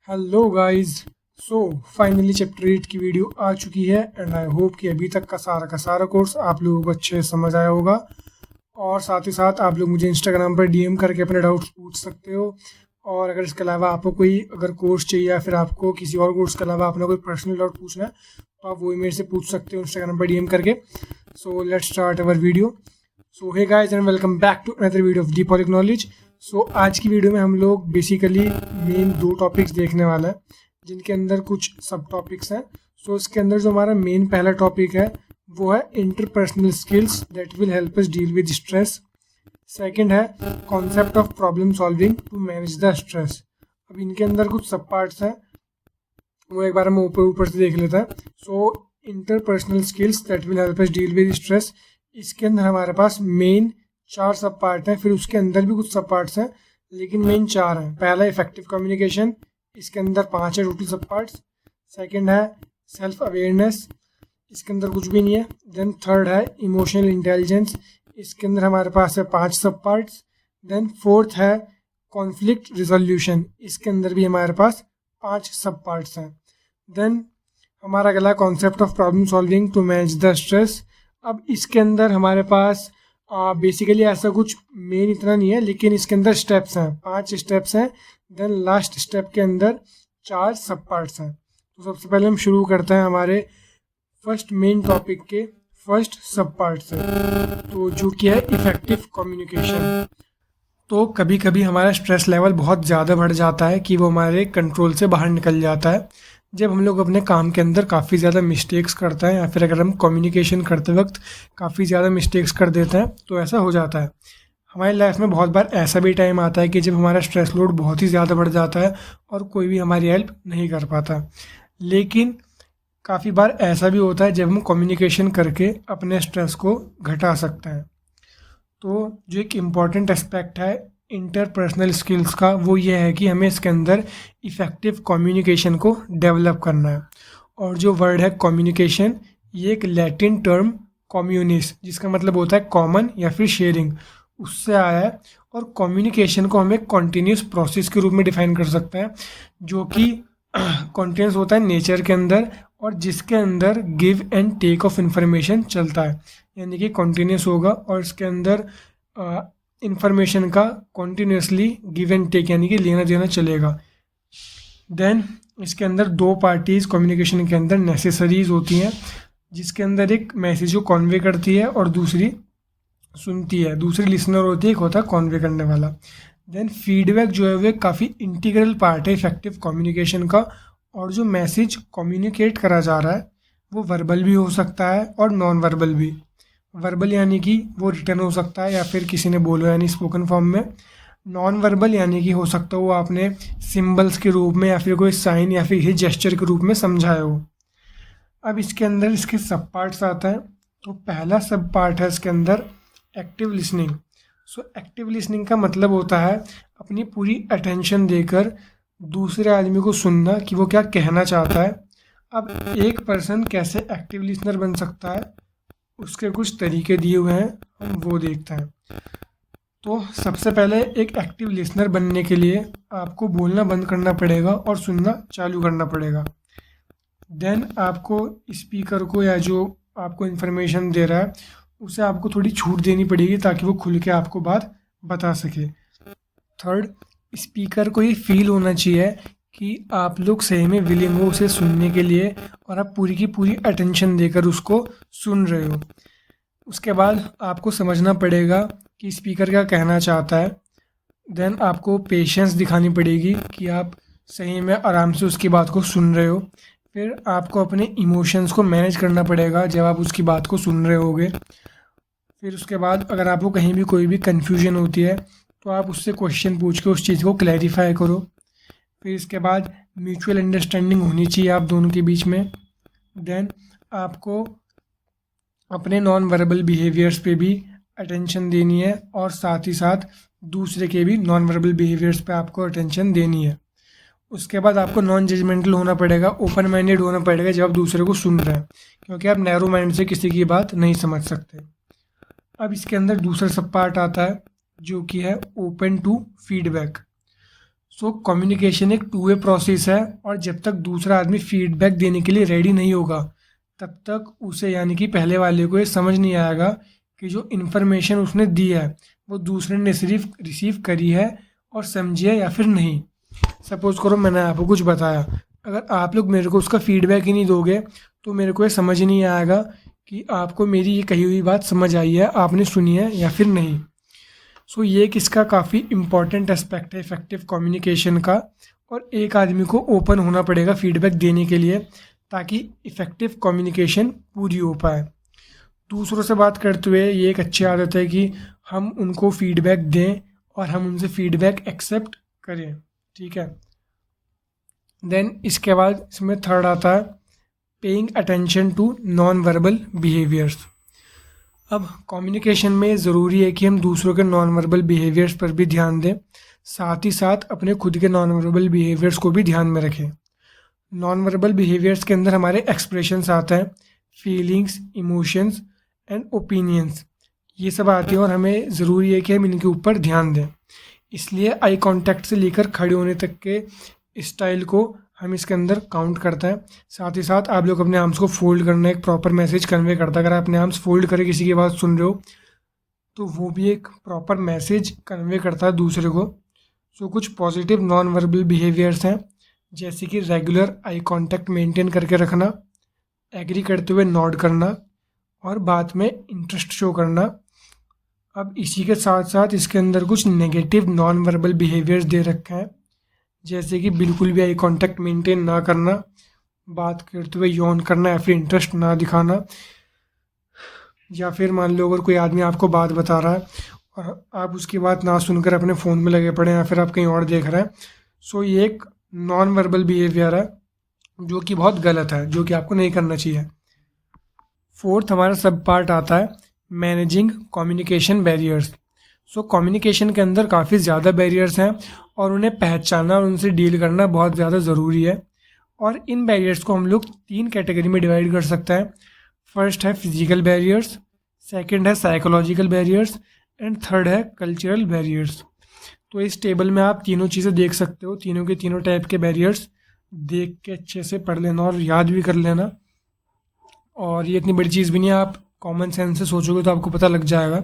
Hello guys. So finally chapter 8 की video आ चुकी है एंड आई होप कि अभी तक का सारा कोर्स आप लोगों को अच्छे से समझ आया होगा। और साथ ही साथ आप लोग मुझे इंस्टाग्राम पर डीएम करके अपने डाउट्स पूछ सकते हो। और अगर इसके अलावा आपको कोई अगर कोर्स चाहिए या फिर आपको किसी और कोर्स के अलावा अपना कोई पर्सनल डाउट पूछना है तो आप वो मेरे से पूछ सकते हो इंस्टाग्राम पर डीएम करके। So let's start our video. So hey guys and welcome back to another video of deep पॉलिक नॉलेज। सो आज की वीडियो में हम लोग बेसिकली मेन दो टॉपिक्स देखने वाला है जिनके अंदर कुछ सब टॉपिक्स हैं। सो इसके अंदर जो हमारा मेन पहला टॉपिक है वो है interpersonal skills that will help us deal with stress. Second है concept of problem solving to manage the stress. अब इनके अंदर कुछ सब पार्ट्स हैं वो एक बार हम ऊपर से देख लेते हैं। So interpersonal skills that will help us deal with stress, इसके अंदर हमारे पास मेन 4 सब पार्ट हैं। फिर उसके अंदर भी कुछ सब पार्ट्स हैं लेकिन मेन 4 हैं। पहला इफेक्टिव कम्युनिकेशन, इसके अंदर 5 है टोटल सब पार्ट्स। सेकंड है सेल्फ अवेयरनेस, इसके अंदर कुछ भी नहीं है। देन थर्ड है इमोशनल इंटेलिजेंस, इसके अंदर हमारे पास है 5 सब पार्ट्स। देन फोर्थ है कॉन्फ्लिक्ट रिजोल्यूशन, इसके अंदर भी हमारे पास 5 सब पार्ट्स हैं। देन हमारा अगला concept of problem solving to manage the stress. अब इसके अंदर हमारे पास बेसिकली ऐसा कुछ मेन इतना नहीं है लेकिन इसके अंदर स्टेप्स हैं, 5 स्टेप्स हैं। देन लास्ट स्टेप के अंदर 4 सब पार्ट्स हैं। तो सबसे पहले हम शुरू करते हैं हमारे फर्स्ट मेन टॉपिक के फर्स्ट सब पार्ट से, तो जो कि है इफेक्टिव कम्युनिकेशन। तो कभी कभी हमारा स्ट्रेस लेवल बहुत ज़्यादा बढ़ जाता है कि वो हमारे कंट्रोल से बाहर निकल जाता है जब हम लोग अपने काम के अंदर काफ़ी ज़्यादा मिस्टेक्स करते हैं या फिर अगर हम कम्युनिकेशन करते वक्त काफ़ी ज़्यादा मिस्टेक्स कर देते हैं तो ऐसा हो जाता है। हमारी लाइफ में बहुत बार ऐसा भी टाइम आता है कि जब हमारा स्ट्रेस लोड बहुत ही ज़्यादा बढ़ जाता है और कोई भी हमारी हेल्प नहीं कर पाता। लेकिन काफ़ी बार ऐसा भी होता है जब हम कम्युनिकेशन करके अपने स्ट्रेस को घटा सकते हैं। तो जो एक इम्पॉर्टेंट एस्पेक्ट है इंटरपर्सनल स्किल्स का वो ये है कि हमें इसके अंदर इफ़ेक्टिव कम्युनिकेशन को डेवलप करना है। और जो वर्ड है कम्युनिकेशन, ये एक लैटिन टर्म कम्युनिस जिसका मतलब होता है कॉमन या फिर शेयरिंग, उससे आया है। और कम्युनिकेशन को हम एक कॉन्टीन्यूस प्रोसेस के रूप में डिफाइन कर सकते हैं जो कि कॉन्टीन्यूस होता है नेचर के अंदर और जिसके अंदर give and take of information चलता है, यानी कि कॉन्टीन्यूस होगा और इसके अंदर इंफॉर्मेशन का कॉन्टीन्यूसली गिव एंड टेक यानी कि लेना देना चलेगा। देन इसके अंदर 2 पार्टीज़ कम्युनिकेशन के अंदर नेसेसरीज होती हैं जिसके अंदर एक मैसेज को कन्वे करती है और दूसरी सुनती है, दूसरी लिसनर होती है, एक होता है कन्वे करने वाला। देन फीडबैक जो है वो काफ़ी इंटीग्रल पार्ट है इफेक्टिव कम्युनिकेशन का। और जो मैसेज कम्युनिकेट करा जा रहा है वो वर्बल भी हो सकता है और नॉन वर्बल भी। वर्बल यानी कि वो रिटर्न हो सकता है या फिर किसी ने बोलो यानी स्पोकन फॉर्म में। नॉन वर्बल यानी कि हो सकता है वो आपने सिंबल्स के रूप में या फिर कोई साइन या फिर जेस्चर के रूप में समझाया हो। अब इसके अंदर इसके सब पार्ट्स आता है। तो पहला सब पार्ट है इसके अंदर active listening. So active listening का मतलब होता है अपनी पूरी अटेंशन देकर दूसरे आदमी को सुनना कि वो क्या कहना चाहता है। अब एक पर्सन कैसे एक्टिव लिसनर बन सकता है उसके कुछ तरीके दिए हुए हैं, हम वो देखते हैं। तो सबसे पहले एक एक्टिव लिसनर बनने के लिए आपको बोलना बंद करना पड़ेगा और सुनना चालू करना पड़ेगा। देन आपको स्पीकर को या जो आपको इन्फॉर्मेशन दे रहा है उसे आपको थोड़ी छूट देनी पड़ेगी ताकि वो खुल के आपको बात बता सके। थर्ड, स्पीकर को ये फील होना चाहिए कि आप लोग सही में विलिंग हो उसे सुनने के लिए और आप पूरी की पूरी अटेंशन देकर उसको सुन रहे हो। उसके बाद आपको समझना पड़ेगा कि स्पीकर क्या कहना चाहता है। देन आपको पेशेंस दिखानी पड़ेगी कि आप सही में आराम से उसकी बात को सुन रहे हो। फिर आपको अपने इमोशंस को मैनेज करना पड़ेगा जब आप उसकी बात को सुन रहे होगे। फिर उसके बाद अगर आपको कहीं भी कोई भी कन्फ्यूजन होती है तो आप उससे क्वेश्चन पूछ के उस चीज़ को क्लैरिफाई करो। फिर इसके बाद म्यूचुअल अंडरस्टैंडिंग होनी चाहिए आप दोनों के बीच में। देन आपको अपने नॉन वर्बल बिहेवियर्स पे भी अटेंशन देनी है और साथ ही साथ दूसरे के भी नॉन वर्बल बिहेवियर्स पे आपको अटेंशन देनी है। उसके बाद आपको नॉन जजमेंटल होना पड़ेगा, ओपन माइंडेड होना पड़ेगा जब आप दूसरे को सुन रहे हैं, क्योंकि आप नैरो माइंड से किसी की बात नहीं समझ सकते। अब इसके अंदर दूसरा सब पार्ट आता है जो कि है open to feedback. So communication एक टू वे प्रोसेस है, और जब तक दूसरा आदमी फीडबैक देने के लिए रेडी नहीं होगा तब तक उसे यानी कि पहले वाले को ये समझ नहीं आएगा कि जो इन्फॉर्मेशन उसने दी है वो दूसरे ने सिर्फ रिसीव करी है और समझी है या फिर नहीं। सपोज़ करो मैंने आपको कुछ बताया, अगर आप लोग मेरे को उसका फीडबैक ही नहीं दोगे तो मेरे को ये समझ नहीं आएगा कि आपको मेरी ये कही हुई बात समझ आई है, आपने सुनी है या फिर नहीं। सो ये एक इसका काफ़ी इम्पॉर्टेंट एस्पेक्ट है इफ़ेक्टिव कम्युनिकेशन का, और एक आदमी को ओपन होना पड़ेगा फीडबैक देने के लिए ताकि इफ़ेक्टिव कम्युनिकेशन पूरी हो पाए। दूसरों से बात करते हुए ये एक अच्छी आदत है कि हम उनको फीडबैक दें और हम उनसे फीडबैक एक्सेप्ट करें, ठीक है। देन इसके बाद इसमें थर्ड आता है paying attention to non verbal behaviours. अब कम्युनिकेशन में ज़रूरी है कि हम दूसरों के नॉन वर्बल बिहेवियर्स पर भी ध्यान दें, साथ ही साथ अपने खुद के नॉन वर्बल बिहेवियर्स को भी ध्यान में रखें। नॉन वर्बल बिहेवियर्स के अंदर हमारे एक्सप्रेशंस आते हैं, फीलिंग्स, इमोशंस एंड ओपिनियंस, ये सब आते हैं और हमें ज़रूरी है कि हम इनके ऊपर ध्यान दें। इसलिए आई कांटेक्ट से लेकर खड़े होने तक के स्टाइल को हम इसके अंदर काउंट करते हैं। साथ ही साथ आप लोग अपने आर्म्स को फोल्ड करना एक प्रॉपर मैसेज कन्वे करता है। अगर आप अपने आर्म्स फोल्ड करके किसी की बात सुन रहे हो तो वो भी एक प्रॉपर मैसेज कन्वे करता है दूसरे को। सो कुछ पॉजिटिव नॉन वर्बल बिहेवियर्स हैं, जैसे कि रेगुलर आई कांटेक्ट मेंटेन करके रखना, एग्री करते हुए नॉड करना और बात में इंटरेस्ट शो करना। अब इसी के साथ साथ इसके अंदर कुछ नेगेटिव नॉन वर्बल बिहेवियर्स दे रखे हैं, जैसे कि बिल्कुल भी आई कांटेक्ट मेंटेन ना करना, बात करते हुए यौन करना या फिर इंटरेस्ट ना दिखाना, या फिर मान लो अगर कोई आदमी आपको बात बता रहा है और आप उसकी बात ना सुनकर अपने फ़ोन में लगे पड़े या फिर आप कहीं और देख रहे हैं। सो ये एक नॉन वर्बल बिहेवियर है जो कि बहुत गलत है, जो कि आपको नहीं करना चाहिए। फोर्थ हमारा सब पार्ट आता है managing communication barriers. So communication के अंदर काफ़ी ज़्यादा बैरियर्स हैं और उन्हें पहचानना और उनसे डील करना बहुत ज़्यादा ज़रूरी है। और इन बैरियर्स को हम लोग 3 कैटेगरी में डिवाइड कर सकते हैं। फर्स्ट है फिजिकल बैरियर्स, सेकंड है साइकोलॉजिकल बैरियर्स एंड थर्ड है कल्चरल बैरियर्स। तो इस टेबल में आप तीनों चीज़ें देख सकते हो, तीनों के तीनों टाइप के बैरियर्स देख के अच्छे से पढ़ लेना और याद भी कर लेना। और ये इतनी बड़ी चीज़ भी नहीं है, आप कॉमन सेंस से सोचोगे तो आपको पता लग जाएगा।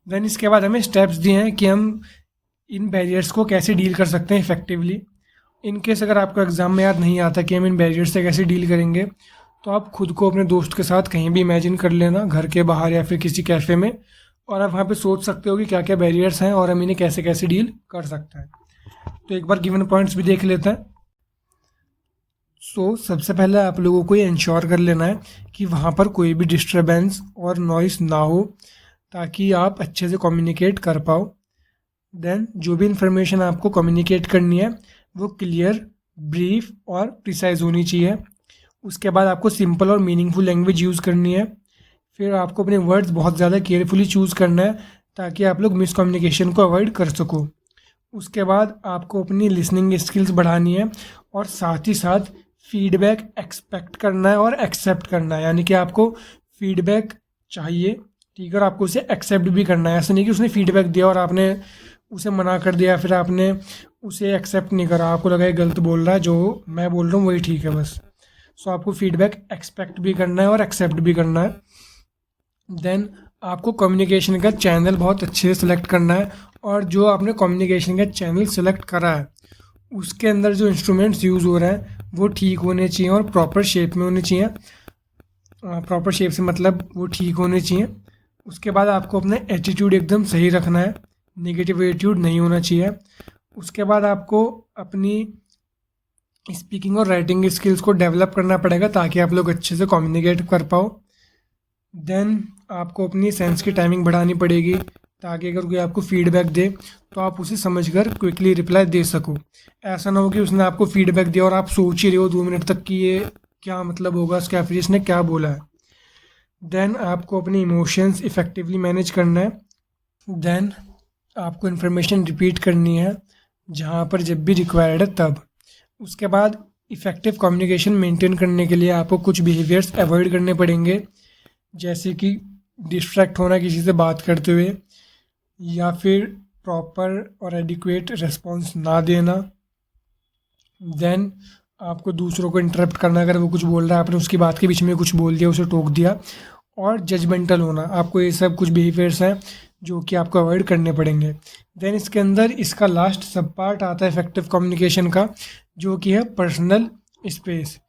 देन इसके बाद हमें स्टेप्स दिए हैं कि हम इन बैरियर्स को कैसे डील कर सकते हैं इफ़ेक्टिवली। इन केस अगर आपको एग्ज़ाम में याद नहीं आता कि हम इन बैरियर्स से कैसे डील करेंगे, तो आप खुद को अपने दोस्त के साथ कहीं भी इमेजिन कर लेना, घर के बाहर या फिर किसी कैफ़े में, और आप वहाँ पे सोच सकते हो कि क्या क्या बैरियर्स हैं और हम इन्हें कैसे कैसे डील कर सकते हैं। तो एक बार गिवन पॉइंट्स भी देख लेते हैं। सबसे पहले आप लोगों को ये इंश्योर कर लेना है कि वहाँ पर कोई भी डिस्टर्बेंस और नॉइस ना हो, ताकि आप अच्छे से कम्युनिकेट कर पाओ। देन जो भी इंफॉर्मेशन आपको कम्युनिकेट करनी है वो क्लियर, ब्रीफ और प्रिसाइज होनी चाहिए। उसके बाद आपको सिंपल और मीनिंगफुल लैंग्वेज यूज़ करनी है। फिर आपको अपने वर्ड्स बहुत ज़्यादा केयरफुली चूज़ करना है ताकि आप लोग मिसकम्युनिकेशन को अवॉइड कर सको। उसके बाद आपको अपनी लिसनिंग स्किल्स बढ़ानी है और साथ ही साथ फीडबैक एक्सपेक्ट करना है और एक्सेप्ट करना है। यानी कि आपको फीडबैक चाहिए, ठीक है, और आपको उसे एक्सेप्ट भी करना है। ऐसा नहीं कि उसने फीडबैक दिया और आपने उसे मना कर दिया, फिर आपने उसे एक्सेप्ट नहीं करा, आपको लगा ये गलत बोल रहा है, जो मैं बोल रहा हूँ वही ठीक है बस। आपको फीडबैक एक्सपेक्ट भी करना है और एक्सेप्ट भी करना है। देन आपको कम्युनिकेशन का चैनल बहुत अच्छे से सिलेक्ट करना है, और जो आपने कम्युनिकेशन का चैनल सिलेक्ट करा है उसके अंदर जो इंस्ट्रूमेंट्स यूज़ हो रहे हैं वो ठीक होने चाहिए और प्रॉपर शेप में होने चाहिए। प्रॉपर शेप से मतलब वो ठीक होने चाहिए। उसके बाद आपको अपना एटीट्यूड एकदम सही रखना है, नेगेटिव एटीट्यूड नहीं होना चाहिए। उसके बाद आपको अपनी स्पीकिंग और राइटिंग स्किल्स को डेवलप करना पड़ेगा ताकि आप लोग अच्छे से कम्युनिकेट कर पाओ। देन आपको अपनी सेंस की टाइमिंग बढ़ानी पड़ेगी ताकि अगर कोई आपको फीडबैक दे तो आप उसे समझकर क्विकली रिप्लाई दे सको। ऐसा ना हो कि उसने आपको फीडबैक दिया और आप सोच ही रहे हो 2 मिनट तक कि ये क्या मतलब होगा इसका, फिर इसने क्या बोला है। देन आपको अपने इमोशंस इफ़ेक्टिवली मैनेज करना है। देन आपको इन्फॉर्मेशन रिपीट करनी है जहाँ पर जब भी रिक्वायर्ड है तब। उसके बाद इफ़ेक्टिव कम्युनिकेशन मेंटेन करने के लिए आपको कुछ बिहेवियर्स अवॉइड करने पड़ेंगे, जैसे कि डिस्ट्रैक्ट होना किसी से बात करते हुए, या फिर प्रॉपर और एडिक्वेट रिस्पॉन्स ना देना, देन आपको दूसरों को इंटरप्ट करना, अगर वो कुछ बोल रहा है आपने उसकी बात के बीच में कुछ बोल दिया, उसे टोक दिया। और जजमेंटल होना, आपको ये सब कुछ बिहेवियर्स हैं जो कि आपको अवॉइड करने पड़ेंगे। देन इसके अंदर इसका लास्ट सब पार्ट आता है इफेक्टिव कम्युनिकेशन का, जो कि है पर्सनल स्पेस।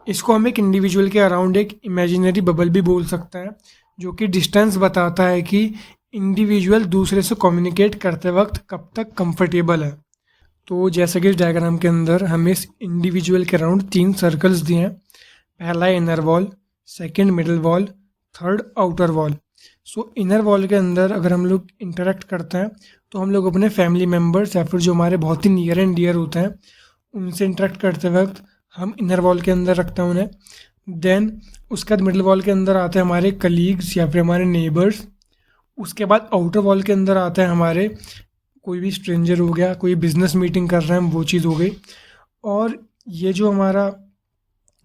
इसको हम एक इंडिविजुअल के अराउंड एक इमेजिनरी बबल भी बोल सकते हैं, जो कि डिस्टेंस बताता है कि इंडिविजुअल दूसरे से कम्युनिकेट करते वक्त कब तक कंफर्टेबल है। तो जैसे कि इस डायग्राम के अंदर हमें इस इंडिविजुअल के अराउंड 3 सर्कल्स दिए हैं। पहला inner wall, second middle wall, third outer wall. सो इनर वॉल के अंदर अगर हम लोग इंटरेक्ट करते हैं तो हम लोग अपने फैमिली मेम्बर्स या फिर जो हमारे बहुत ही नियर एंड डियर होते हैं उनसे इंटरेक्ट करते वक्त हम इनर वॉल के अंदर रखते हैं उन्हें। देन उसके बाद मिडिल वॉल के अंदर आते हैं हमारे कलीग्स या फिर हमारे नेबर्स। उसके बाद आउटर वॉल के अंदर आते हैं हमारे कोई भी स्ट्रेंजर हो गया, कोई बिजनेस मीटिंग कर रहे हैं हम, वो चीज़ हो गई। और ये जो हमारा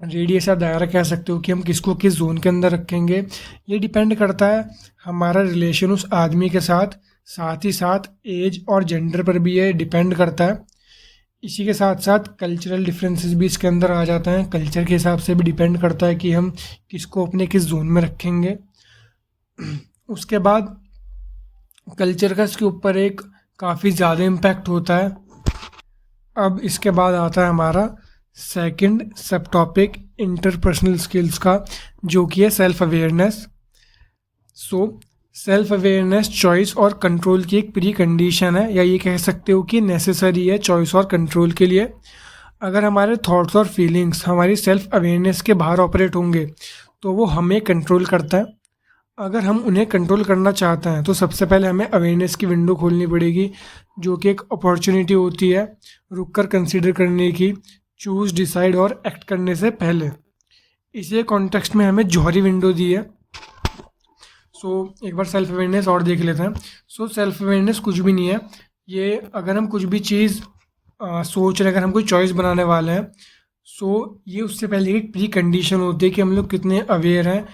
रेडियस या दायरा कह सकते हो कि हम किसको किस जोन के अंदर रखेंगे, ये डिपेंड करता है हमारा रिलेशन उस आदमी के साथ ही साथ एज और जेंडर पर भी ये डिपेंड करता है। इसी के साथ साथ कल्चरल डिफरेंसेस भी इसके अंदर आ जाते हैं। कल्चर के हिसाब से भी डिपेंड करता है कि हम किसको अपने किस जोन में रखेंगे। उसके बाद कल्चर का इसके ऊपर एक काफ़ी ज़्यादा इम्पैक्ट होता है। अब इसके बाद आता है हमारा सेकंड सब टॉपिक इंटरपर्सनल स्किल्स का, जो कि है self awareness. So self awareness choice और कंट्रोल की एक प्री कंडीशन है, या ये कह सकते हो कि नेसेसरी है चॉइस और कंट्रोल के लिए। अगर हमारे थॉट्स और फीलिंग्स हमारी सेल्फ अवेयरनेस के बाहर ऑपरेट होंगे तो वो हमें कंट्रोल करता है। अगर हम उन्हें कंट्रोल करना चाहते हैं तो सबसे पहले हमें अवेयरनेस की विंडो खोलनी पड़ेगी, जो कि एक अपॉर्चुनिटी होती है रुक कर कंसिडर करने की, चूज, डिसाइड और एक्ट करने से पहले। इसी कॉन्टेक्स्ट में हमें जौहरी विंडो दी है। एक बार सेल्फ अवेयरनेस और देख लेते हैं। सेल्फ अवेयरनेस कुछ भी नहीं है, ये अगर हम कुछ भी चीज़ सोच रहे हैं, अगर हम कोई चॉइस बनाने वाले हैं, ये उससे पहले एक प्री कंडीशन होती है कि हम लोग कितने अवेयर हैं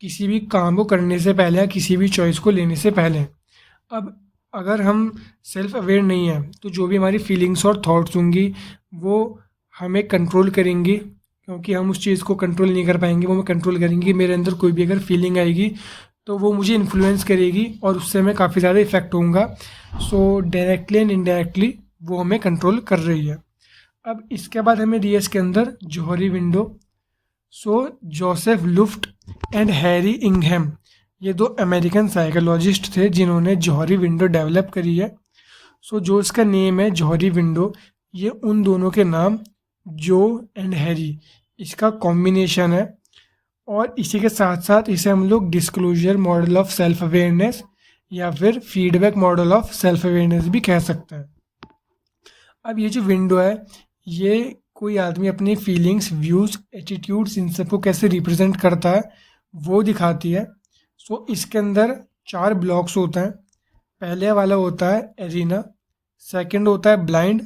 किसी भी काम को करने से पहले या किसी भी चॉइस को लेने से पहले। अब अगर हम सेल्फ अवेयर नहीं हैं तो जो भी हमारी फीलिंग्स और थॉट्स होंगी वो हमें कंट्रोल करेंगी, क्योंकि हम उस चीज़ को कंट्रोल नहीं कर पाएंगे, वो हमें कंट्रोल करेंगी। मेरे अंदर कोई भी अगर फीलिंग आएगी तो वो मुझे इन्फ्लुएंस करेगी और उससे मैं काफ़ी ज़्यादा इफ़ेक्ट होऊंगा। डायरेक्टली एंड इनडायरेक्टली वो हमें कंट्रोल कर रही है। अब इसके बाद हमें दी है इसके अंदर Johari window. Joseph Luft and Harry इंघम, ये 2 अमेरिकन साइकोलॉजिस्ट थे जिन्होंने जौहरी विंडो डेवलप करी है। जो इसका नेम है जौहरी विंडो, ये उन दोनों के नाम जो एंड हैरी इसका कॉम्बिनेशन है। और इसी के साथ साथ इसे हम लोग disclosure model of self awareness या फिर feedback model of self awareness भी कह सकते हैं। अब ये जो विंडो है, ये कोई आदमी अपनी फीलिंग्स, व्यूज़, एटीट्यूड्स, इन सबको कैसे रिप्रेजेंट करता है वो दिखाती है। इसके अंदर 4 ब्लॉक्स होते हैं। पहले वाला होता है एरिना, सेकंड होता है ब्लाइंड,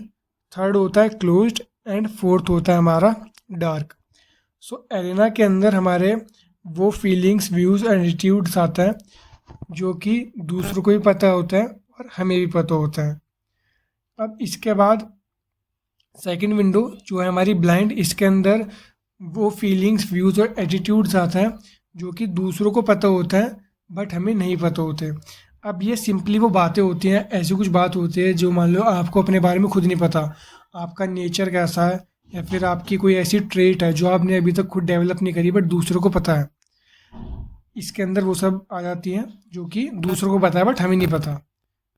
थर्ड होता है क्लोज्ड एंड फोर्थ होता है हमारा डार्क। एरिना के अंदर हमारे वो फीलिंग्स, व्यूज़ एंड एटीट्यूड्स आते हैं जो कि दूसरों को भी पता होता है और हमें भी पता होता है। अब इसके बाद सेकंड विंडो जो है हमारी ब्लाइंड, इसके अंदर वो फीलिंग्स, व्यूज़ और एटीट्यूड्स आते हैं जो कि दूसरों को पता होता है बट हमें नहीं पता होते। अब ये सिंपली वो बातें होती हैं, ऐसी कुछ बात होती है जो मान लो आपको अपने बारे में खुद नहीं पता, आपका नेचर कैसा है या फिर आपकी कोई ऐसी ट्रेट है जो आपने अभी तक खुद डेवलप नहीं करी बट दूसरों को पता है। इसके अंदर वो सब आ जाती हैं जो कि दूसरों को पता है बट हमें नहीं पता।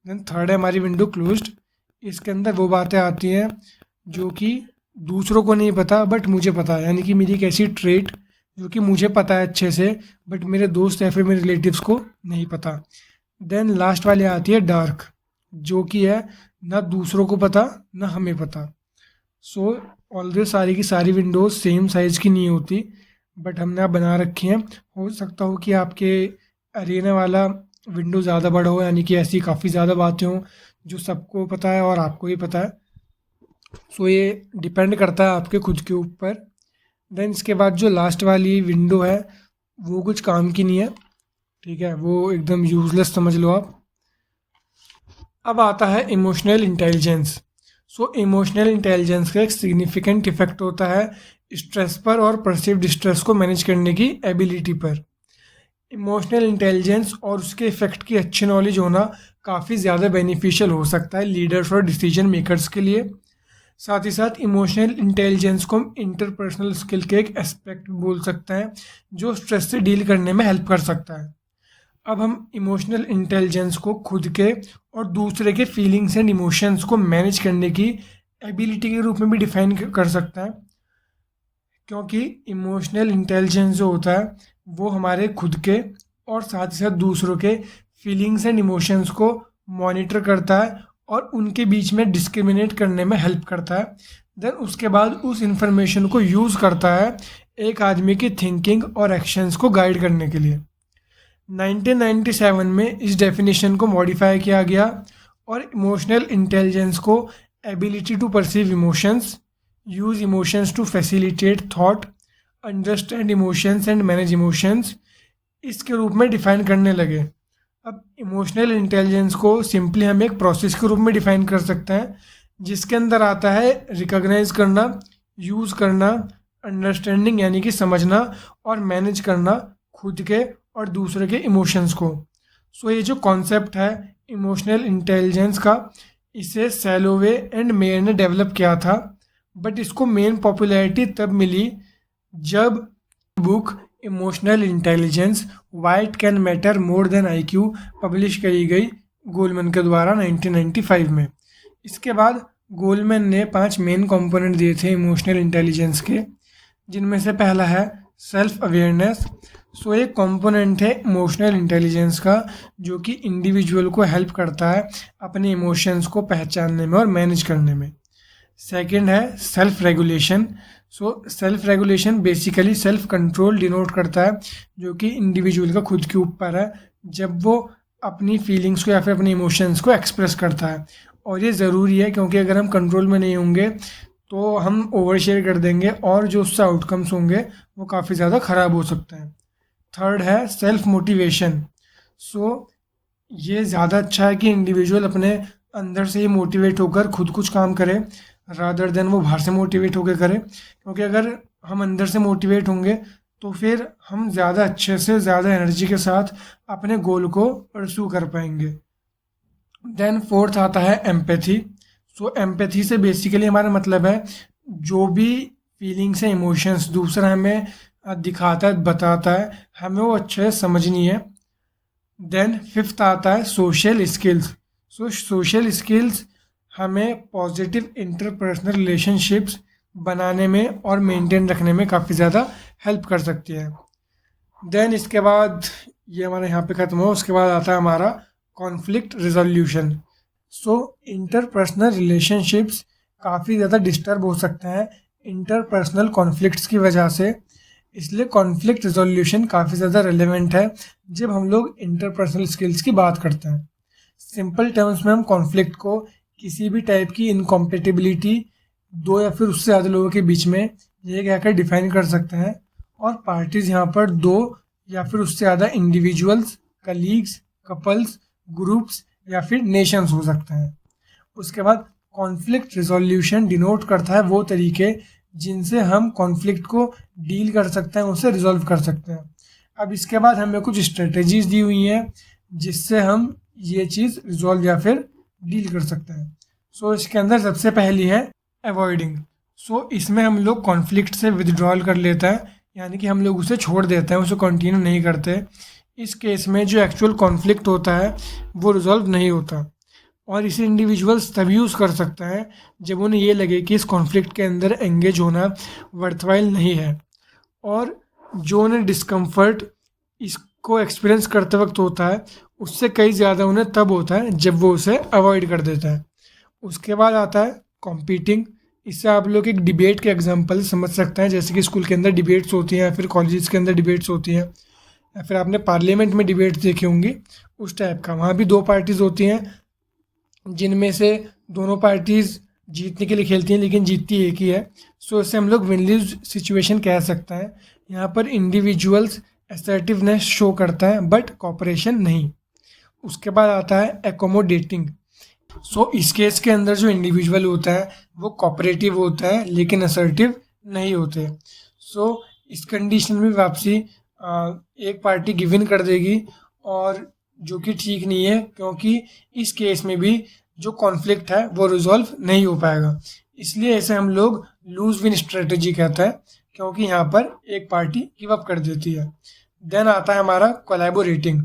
देन थर्ड है हमारी विंडो क्लोज्ड, इसके अंदर वो बातें आती हैं जो कि दूसरों को नहीं पता बट मुझे पता है, यानी कि मेरी एक ऐसी ट्रेट जो कि मुझे पता है अच्छे से बट मेरे दोस्त या फिर मेरे रिलेटिव्स को नहीं पता। देन लास्ट वाली आती है डार्क, जो कि है ना दूसरों को पता ना हमें पता। ऑल्दो सारी की सारी विंडोज़ सेम साइज़ की नहीं होती बट हमने आप बना रखी हैं। हो सकता हो कि आपके अरेना वाला विंडो ज़्यादा बड़ा हो, यानी कि ऐसी काफ़ी ज़्यादा बातें हों जो सबको पता है और आपको भी पता है। ये डिपेंड करता है आपके खुद के ऊपर। देन इसके बाद जो लास्ट वाली विंडो है वो कुछ काम की नहीं है, ठीक है, वो एकदम यूजलेस समझ लो आप। अब आता है emotional intelligence. So emotional intelligence का एक सिग्निफिकेंट इफेक्ट होता है स्ट्रेस पर और परसीव्ड स्ट्रेस को मैनेज करने की एबिलिटी पर। इमोशनल इंटेलिजेंस और उसके इफेक्ट की अच्छी नॉलेज होना काफ़ी ज़्यादा बेनिफिशियल हो सकता है लीडर्स और डिसीजन मेकर्स के लिए। साथ ही साथ इमोशनल इंटेलिजेंस को हम इंटरपर्सनल स्किल के एक एस्पेक्ट बोल सकते हैं जो स्ट्रेस से डील करने में हेल्प कर सकता है। अब हम इमोशनल इंटेलिजेंस को खुद के और दूसरे के फीलिंग्स एंड इमोशंस को मैनेज करने की एबिलिटी के रूप में भी डिफाइन कर सकते हैं, क्योंकि इमोशनल इंटेलिजेंस जो होता है वो हमारे खुद के और साथ ही साथ दूसरों के फीलिंग्स एंड इमोशंस को मॉनिटर करता है और उनके बीच में डिस्क्रिमिनेट करने में हेल्प करता है। देन उसके बाद उस इंफॉर्मेशन को यूज़ करता है एक आदमी की थिंकिंग और एक्शंस को गाइड करने के लिए। 1997 में इस डेफिनेशन को मॉडिफाई किया गया और इमोशनल इंटेलिजेंस को ability to perceive emotions, use emotions to facilitate thought, understand emotions and manage emotions इसके रूप में डिफाइन करने लगे। अब इमोशनल इंटेलिजेंस को सिंपली हम एक प्रोसेस के रूप में डिफाइन कर सकते हैं जिसके अंदर आता है रिकॉग्नाइज करना, यूज़ करना, अंडरस्टैंडिंग यानी कि समझना और मैनेज करना खुद के और दूसरे के इमोशंस को। सो ये जो कॉन्सेप्ट है इमोशनल इंटेलिजेंस का, इसे सैलोवे एंड मेयर ने डेवलप किया था, बट इसको मेन पॉपुलैरिटी तब मिली जब book emotional intelligence why it can matter more than IQ publish करी गई गोलमैन के द्वारा 1995 में। इसके बाद गोलमैन ने 5 मेन कंपोनेंट दिए थे इमोशनल इंटेलिजेंस के, जिनमें से पहला है सेल्फ अवेयरनेस। सो एक कंपोनेंट है इमोशनल इंटेलिजेंस का जो कि इंडिविजुअल को हेल्प करता है अपने इमोशंस को पहचानने में और मैनेज करने में। सेकंड है self regulation. So self regulation basically self control denote करता है जो कि इंडिविजुअल का खुद के ऊपर है जब वो अपनी फीलिंग्स को या फिर अपने इमोशंस को एक्सप्रेस करता है। और ये ज़रूरी है क्योंकि अगर हम कंट्रोल में नहीं होंगे तो हम ओवर शेयर कर देंगे और जो उससे आउटकम्स होंगे वो काफ़ी ज़्यादा ख़राब हो सकते हैं। थर्ड है सेल्फ मोटिवेशन। सो ये ज़्यादा अच्छा है कि इंडिविजुअल अपने अंदर से ही मोटिवेट होकर खुद कुछ काम करे रादर देन वो बाहर से मोटिवेट होकर करे, क्योंकि अगर हम अंदर से मोटिवेट होंगे तो फिर हम ज़्यादा अच्छे से ज़्यादा एनर्जी के साथ अपने गोल को परस्यू कर पाएंगे। देन फोर्थ आता है एम्पैथी। सो एम्पैथी से बेसिकली हमारा मतलब है जो भी फीलिंग्स हैं, इमोशंस दूसरा हमें दिखाता है, बताता है, हमें वो अच्छे से समझनी है। देन फिफ्थ आता है सोशल स्किल्स। सो सोशल स्किल्स हमें पॉजिटिव इंटरपर्सनल रिलेशनशिप्स बनाने में और मेंटेन रखने में काफ़ी ज़्यादा हेल्प कर सकती है। देन इसके बाद ये हमारे यहाँ पे ख़त्म हो, उसके बाद आता है हमारा कॉन्फ्लिक्ट रिजोल्यूशन। सो इंटरपर्सनल रिलेशनशिप्स काफ़ी ज़्यादा डिस्टर्ब हो सकते हैं इंटरपर्सनल कॉन्फ्लिक्ट्स की वजह से, इसलिए कॉन्फ्लिक्ट रिजोल्यूशन काफ़ी ज़्यादा रेलेवेंट है जब हम लोग इंटरपर्सनल स्किल्स की बात करते हैं। सिंपल टर्म्स में हम कॉन्फ्लिक्ट को किसी भी टाइप की इनकॉम्पेटिबिलिटी दो या फिर उससे ज़्यादा लोगों के बीच में ये कहकर डिफाइन कर सकते हैं, और पार्टीज यहाँ पर 2 या फिर उससे ज़्यादा इंडिविजुअल्स, कलीग्स, कपल्स, ग्रुप्स या फिर नेशंस हो सकते हैं। उसके बाद कॉन्फ्लिक्ट रिजोल्यूशन डिनोट करता है वो तरीके जिनसे हम कॉन्फ्लिक्ट को डील कर सकते हैं, उसे रिजॉल्व कर सकते हैं। अब इसके बाद हमें कुछ स्ट्रेटजीज दी हुई हैं जिससे हम ये चीज़ रिजॉल्व या फिर डील कर सकते हैं। सो इसके अंदर सबसे पहली है अवॉइडिंग। सो इसमें हम लोग कॉन्फ्लिक्ट से विदड्रॉल कर लेते हैं, यानी कि हम लोग उसे छोड़ देते हैं, उसे कंटिन्यू नहीं करते। इस केस में जो एक्चुअल कॉन्फ्लिक्ट होता है वो रिजॉल्व नहीं होता, और इसे इंडिविजुअल्स तभी यूज़ कर सकते हैं जब उन्हें ये लगे कि इस कॉन्फ्लिक्ट के अंदर एंगेज होना वर्थवाइल नहीं है, और जो उन्हें डिस्कम्फर्ट इसको एक्सपीरियंस करते वक्त होता है उससे कई ज़्यादा उन्हें तब होता है जब वो उसे अवॉइड कर देता है। उसके बाद आता है कॉम्पीटिंग। इससे आप लोग एक डिबेट के एग्जांपल समझ सकते हैं, जैसे कि स्कूल के अंदर डिबेट्स होती हैं या फिर कॉलेजेस के अंदर डिबेट्स होती हैं या फिर आपने पार्लियामेंट में डिबेट्स देखी होंगी, उस टाइप का। वहाँ भी 2 पार्टीज़ होती हैं जिनमें से दोनों पार्टीज़ जीतने के लिए खेलती हैं लेकिन जीतती एक ही है। सो इसे हम लोग विन लूज सिचुएशन कह सकते हैं। यहाँ पर इंडिविजुअल्स असर्टिवनेस शो करता है बट कॉपरेशन नहीं। उसके बाद आता है एकोमोडेटिंग। सो इस केस के अंदर जो इंडिविजुअल होता है वो कोऑपरेटिव होता है लेकिन असर्टिव नहीं होते। सो इस कंडीशन में वापसी एक पार्टी गिव इन कर देगी, और जो कि ठीक नहीं है, क्योंकि इस केस में भी जो कॉन्फ्लिक्ट है वो रिजॉल्व नहीं हो पाएगा। इसलिए ऐसे हम लोग लूज विन स्ट्रेटजी कहते हैं, क्योंकि यहाँ पर एक पार्टी गिव अप कर देती है। देन आता है हमारा कोलैबोरेटिंग।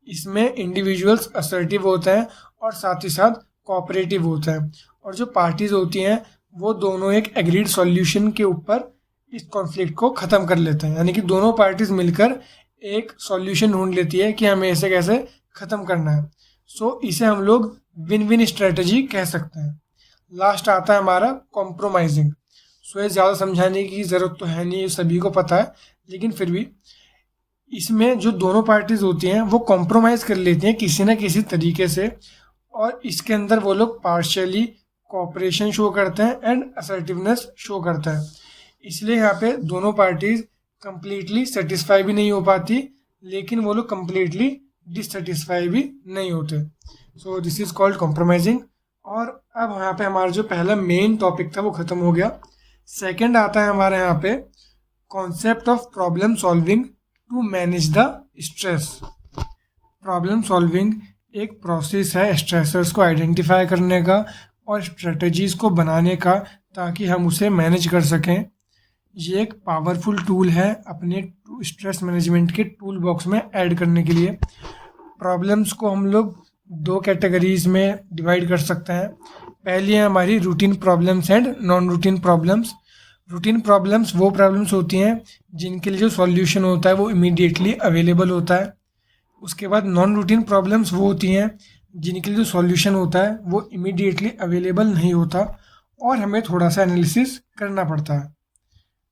इसमें इंडिविजुअल्स असर्टिव होते हैं और साथ ही साथ कोऑपरेटिव होता है, और जो पार्टीज होती हैं वो दोनों एक एग्रीड सॉल्यूशन के ऊपर इस कॉन्फ्लिक्ट को ख़त्म कर लेते हैं। यानी कि दोनों पार्टीज मिलकर एक सॉल्यूशन ढूंढ लेती है कि हमें इसे कैसे ख़त्म करना है। सो इसे हम लोग विन विन स्ट्रेटजी कह सकते हैं। लास्ट आता है हमारा कॉम्प्रोमाइजिंग। सो ये ज़्यादा समझाने की ज़रूरत तो है नहीं, ये सभी को पता है, लेकिन फिर भी इसमें जो दोनों पार्टीज होती हैं वो कॉम्प्रोमाइज़ कर लेती हैं किसी न किसी तरीके से, और इसके अंदर वो लोग पार्शियली कोऑपरेशन शो करते हैं एंड असर्टिवनेस शो करता है। इसलिए यहाँ पे दोनों पार्टीज कंप्लीटली सेटिस्फाई भी नहीं हो पाती, लेकिन वो लोग कंप्लीटली डिससेटिस्फाई भी नहीं होते। So this is called compromising. और अब यहाँ पे हमारा जो पहला मेन टॉपिक था वो ख़त्म हो गया। सेकंड आता है हमारे यहाँ पे concept of problem solving to manage the stress. Problem solving एक प्रोसेस है स्ट्रेसर्स को आइडेंटिफाई करने का और स्ट्रेटजीज़ को बनाने का, ताकि हम उसे मैनेज कर सकें। ये एक पावरफुल टूल है अपने स्ट्रेस मैनेजमेंट के टूल बॉक्स में ऐड करने के लिए। प्रॉब्लम्स को हम लोग दो कैटेगरीज में डिवाइड कर सकते हैं। पहली है हमारी routine problems and non routine problems. Routine problems वो प्रॉब्लम्स होती हैं जिनके लिए जो सॉल्यूशन होता है वो इमीडिएटली अवेलेबल होता है। उसके बाद नॉन रूटीन प्रॉब्लम्स वो होती हैं जिनके लिए जो सॉल्यूशन होता है वो इमीडिएटली अवेलेबल नहीं होता और हमें थोड़ा सा एनालिसिस करना पड़ता है।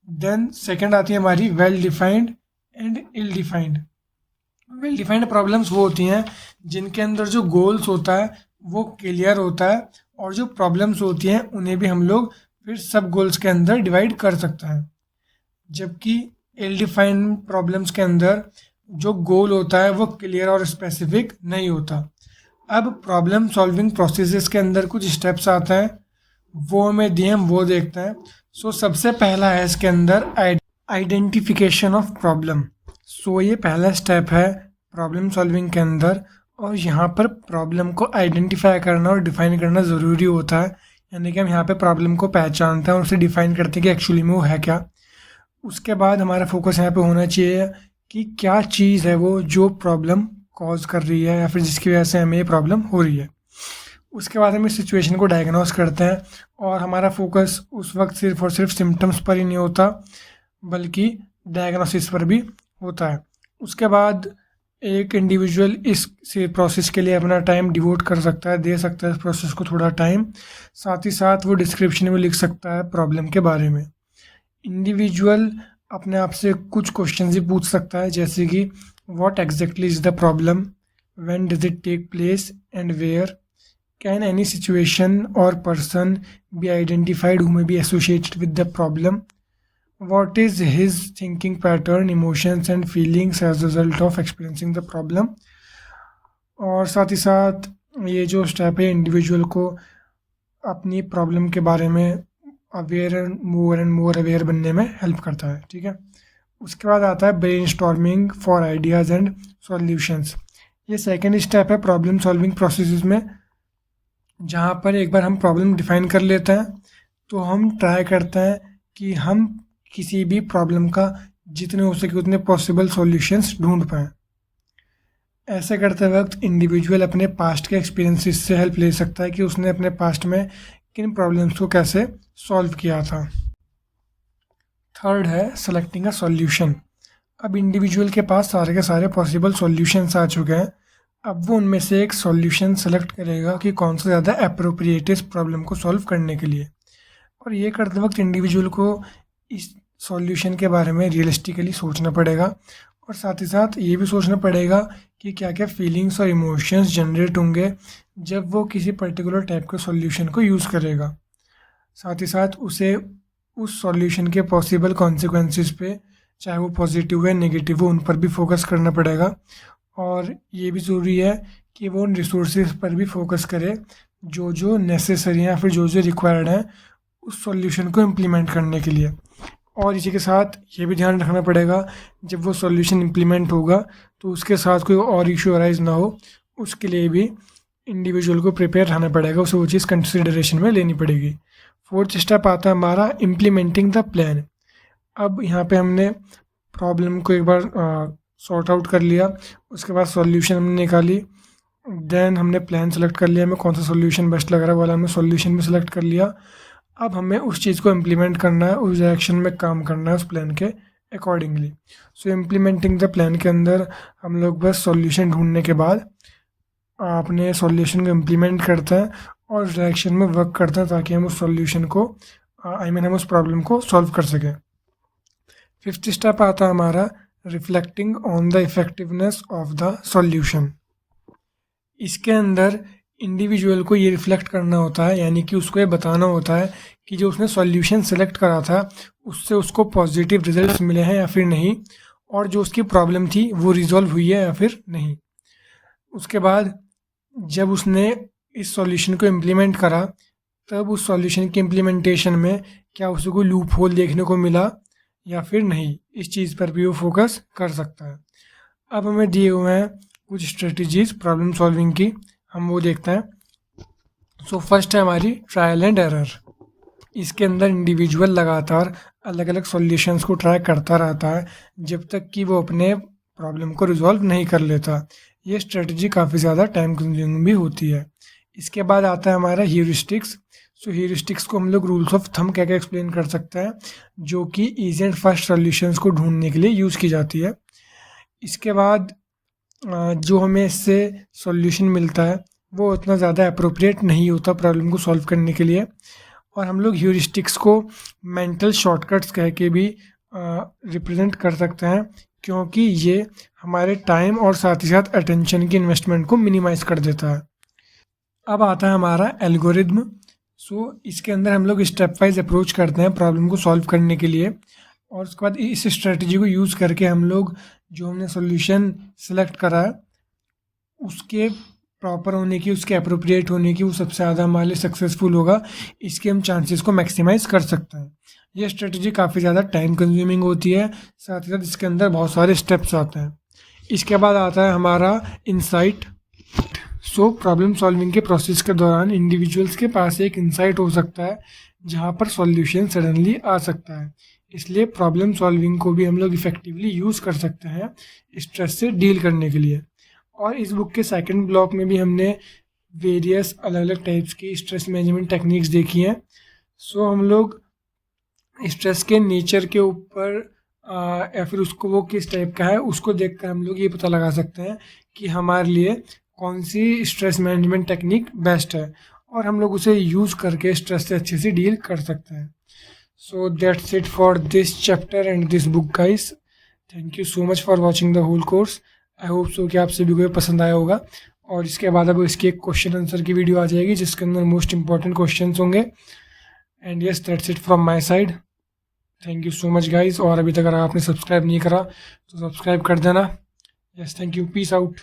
देन सेकंड आती है हमारी well defined and ill defined. Well defined problems वो होती हैं जिनके अंदर जो गोल्स होता है वो क्लियर होता है, और जो प्रॉब्लम्स होती हैं उन्हें भी हम लोग फिर सब गोल्स के अंदर डिवाइड कर सकते हैं। जबकि इल डिफाइंड प्रॉब्लम्स के अंदर जो गोल होता है वो क्लियर और स्पेसिफिक नहीं होता। अब प्रॉब्लम सॉल्विंग प्रोसेसेस के अंदर कुछ स्टेप्स आते हैं, वो हमें दिए हम वो देखते हैं। सो सबसे पहला है इसके अंदर आइडेंटिफिकेशन ऑफ प्रॉब्लम। सो ये पहला स्टेप है प्रॉब्लम सॉल्विंग के अंदर, और यहाँ पर प्रॉब्लम को आइडेंटिफाई करना और डिफाइन करना ज़रूरी होता है। यानी कि हम यहाँ पे प्रॉब्लम को पहचानते हैं और उसे डिफाइन करते हैं कि एक्चुअली में वो है क्या। उसके बाद हमारा फोकस यहाँ पे होना चाहिए कि क्या चीज़ है वो जो प्रॉब्लम कॉज कर रही है या फिर जिसकी वजह से हमें ये प्रॉब्लम हो रही है। उसके बाद हम इस सिचुएशन को डायग्नोस करते हैं, और हमारा फोकस उस वक्त सिर्फ और सिर्फ सिम्टम्स पर ही नहीं होता बल्कि डायग्नोसिस पर भी होता है। उसके बाद एक इंडिविजुअल इस प्रोसेस के लिए अपना टाइम डिवोट कर सकता है, दे सकता है इस प्रोसेस को थोड़ा टाइम। साथ ही साथ वो डिस्क्रिप्शन में लिख सकता है प्रॉब्लम के बारे में। इंडिविजुअल अपने आप से कुछ क्वेश्चन भी पूछ सकता है, जैसे कि what exactly is the problem, when does it take place and where, can any situation और person be identified who may be associated with the problem, what is his thinking pattern, emotions and feelings as a result of experiencing the problem। और साथ ही साथ ये जो step है individual को अपनी problem के बारे में अवेयर एंड मोर अवेयर बनने में हेल्प करता है। ठीक है, उसके बाद आता है brainstorming for ideas and solutions. ये सेकेंड स्टेप है प्रॉब्लम सॉल्विंग प्रोसेस में, जहाँ पर एक बार हम प्रॉब्लम डिफाइन कर लेते हैं तो हम ट्राई करते हैं कि हम किसी भी प्रॉब्लम का जितने हो सके उतने पॉसिबल सॉल्यूशंस ढूंढ पाएँ। ऐसे करते वक्त इंडिविजुअल अपने पास्ट के एक्सपीरियंसेस से हेल्प ले सकता है कि उसने अपने पास्ट में किन प्रॉब्लम्स को कैसे सॉल्व किया था। थर्ड है सेलेक्टिंग अ सॉल्यूशन। अब इंडिविजुअल के पास सारे के सारे पॉसिबल सॉल्यूशंस आ चुके हैं। अब वो उनमें से एक सॉल्यूशन सेलेक्ट करेगा कि कौन सा ज़्यादा अप्रोप्रिएट है इस प्रॉब्लम को सॉल्व करने के लिए। और ये करते वक्त इंडिविजुअल को इस सॉल्यूशन के बारे में रियलिस्टिकली सोचना पड़ेगा, और साथ ही साथ ये भी सोचना पड़ेगा कि क्या क्या फीलिंग्स और इमोशंस जनरेट होंगे जब वो किसी पर्टिकुलर टाइप के सॉल्यूशन को यूज़ करेगा। साथ ही साथ उसे उस सॉल्यूशन के पॉसिबल कॉन्सिक्वेंसेस पे, चाहे वो पॉजिटिव है नेगेटिव हो, उन पर भी फोकस करना पड़ेगा। और ये भी ज़रूरी है कि वो उन रिसोर्सेज पर भी फोकस करे जो जो नेसेसरी है या फिर जो जो रिक्वायर्ड है उस सॉल्यूशन को इम्प्लीमेंट करने के लिए। और इसी के साथ ये भी ध्यान रखना पड़ेगा जब वो सॉल्यूशन इम्प्लीमेंट होगा तो उसके साथ कोई और इशू अराइज ना हो, उसके लिए भी इंडिविजुअल को प्रिपेयर रहना पड़ेगा, उसे वो चीज़ कंसिडरेशन में लेनी पड़ेगी। फोर्थ स्टेप आता है हमारा इम्प्लीमेंटिंग द प्लान। अब यहाँ पे हमने प्रॉब्लम को एक बार सॉर्ट आउट कर लिया, उसके बाद सॉल्यूशन हमने निकाली, देन हमने प्लान सेलेक्ट कर लिया, हमें कौन सा सॉल्यूशन बेस्ट लग रहा है वाला हमने सॉल्यूशन भी सेलेक्ट कर लिया। अब हमें उस चीज़ को इम्प्लीमेंट करना है, उस डायरेक्शन में काम करना है उस प्लान के accordingly. So implementing the plan के अंदर हम लोग बस सॉल्यूशन ढूंढने के बाद अपने सॉल्यूशन को इम्प्लीमेंट करते हैं और उस डायरेक्शन में वर्क करते हैं ताकि हम उस सॉल्यूशन को हम उस प्रॉब्लम को सॉल्व कर सकें। फिफ्थ स्टेप आता है हमारा reflecting on the effectiveness of the solution. इसके अंदर इंडिविजुअल को ये रिफ्लेक्ट करना होता है, यानी कि उसको ये बताना होता है कि जो उसने सॉल्यूशन सेलेक्ट करा था उससे उसको पॉजिटिव रिजल्ट्स मिले हैं या फिर नहीं, और जो उसकी प्रॉब्लम थी वो रिजॉल्व हुई है या फिर नहीं। उसके बाद जब उसने इस सॉल्यूशन को इम्प्लीमेंट करा तब उस सॉल्यूशन की इम्प्लीमेंटेशन में क्या उसे कोई लूप होल देखने को मिला या फिर नहीं, इस चीज़ पर भी वो फोकस कर सकता है। अब हमें दिए हुए हैं कुछ स्ट्रेटजीज प्रॉब्लम सॉल्विंग की, हम वो देखते हैं। सो फर्स्ट है हमारी ट्रायल एंड एरर। इसके अंदर इंडिविजुअल लगातार अलग अलग सॉल्यूशंस को ट्राई करता रहता है जब तक कि वो अपने प्रॉब्लम को रिजॉल्व नहीं कर लेता। ये स्ट्रेटजी काफ़ी ज़्यादा टाइम कंज्यूमिंग भी होती है। इसके बाद आता है हमारा ह्यूरिस्टिक्स। सो ह्यूरिस्टिक्स को हम लोग रूल्स ऑफ थंब कह के एक्सप्लेन कर सकते हैं, जो कि ईजी एंड फास्ट सॉल्यूशंस को ढूंढने के लिए यूज़ की जाती है। इसके बाद जो हमें इससे सॉल्यूशन मिलता है वो उतना ज़्यादा अप्रोप्रिएट नहीं होता प्रॉब्लम को सॉल्व करने के लिए, और हम लोग ह्यूरिस्टिक्स को मेंटल शॉर्टकट्स कह के भी रिप्रेजेंट कर सकते हैं, क्योंकि ये हमारे टाइम और साथ ही साथ अटेंशन की इन्वेस्टमेंट को मिनिमाइज़ कर देता है। अब आता है हमारा एल्गोरिदम। सो इसके अंदर हम लोग स्टेप वाइज अप्रोच करते हैं प्रॉब्लम को सॉल्व करने के लिए, और उसके बाद इस स्ट्रेटजी को यूज़ करके हम लोग जो हमने सॉल्यूशन सेलेक्ट करा है उसके प्रॉपर होने की, उसके अप्रोप्रिएट होने की, वो सबसे ज़्यादा हमारे लिए सक्सेसफुल होगा, इसके हम चांसेस को मैक्सिमाइज़ कर सकते हैं। ये स्ट्रेटजी काफ़ी ज़्यादा टाइम कंज्यूमिंग होती है, साथ ही साथ इसके अंदर बहुत सारे स्टेप्स आते हैं। इसके बाद आता है हमारा इंसाइट। सो प्रॉब्लम सॉल्विंग के प्रोसेस के दौरान इंडिविजुअल्स के पास एक इंसाइट हो सकता है जहाँ पर सॉल्यूशन सडनली आ सकता है, इसलिए प्रॉब्लम सॉल्विंग को भी हम लोग इफ़ेक्टिवली यूज़ कर सकते हैं स्ट्रेस से डील करने के लिए। और इस बुक के सेकंड ब्लॉक में भी हमने वेरियस अलग अलग टाइप्स की स्ट्रेस मैनेजमेंट टेक्निक्स देखी हैं। सो हम लोग स्ट्रेस के नेचर के ऊपर या फिर उसको वो किस टाइप का है उसको देखकर हम लोग ये पता लगा सकते हैं कि हमारे लिए कौन सी स्ट्रेस मैनेजमेंट टेक्निक बेस्ट है, और हम लोग उसे यूज़ करके स्ट्रेस से अच्छे से डील कर सकते हैं। So that's it for this chapter and this book guys. Thank you so much for watching the whole course. I hope so कि आप सभी को ये पसंद आया होगा, और इसके बाद अब इसकी एक क्वेश्चन आंसर की वीडियो आ जाएगी जिसके अंदर मोस्ट इंपॉर्टेंट क्वेश्चंस होंगे। And yes that's it from my side. Thank you so much guys, और अभी तक अगर आपने सब्सक्राइब नहीं करा तो सब्सक्राइब कर देना। Yes thank you, peace out.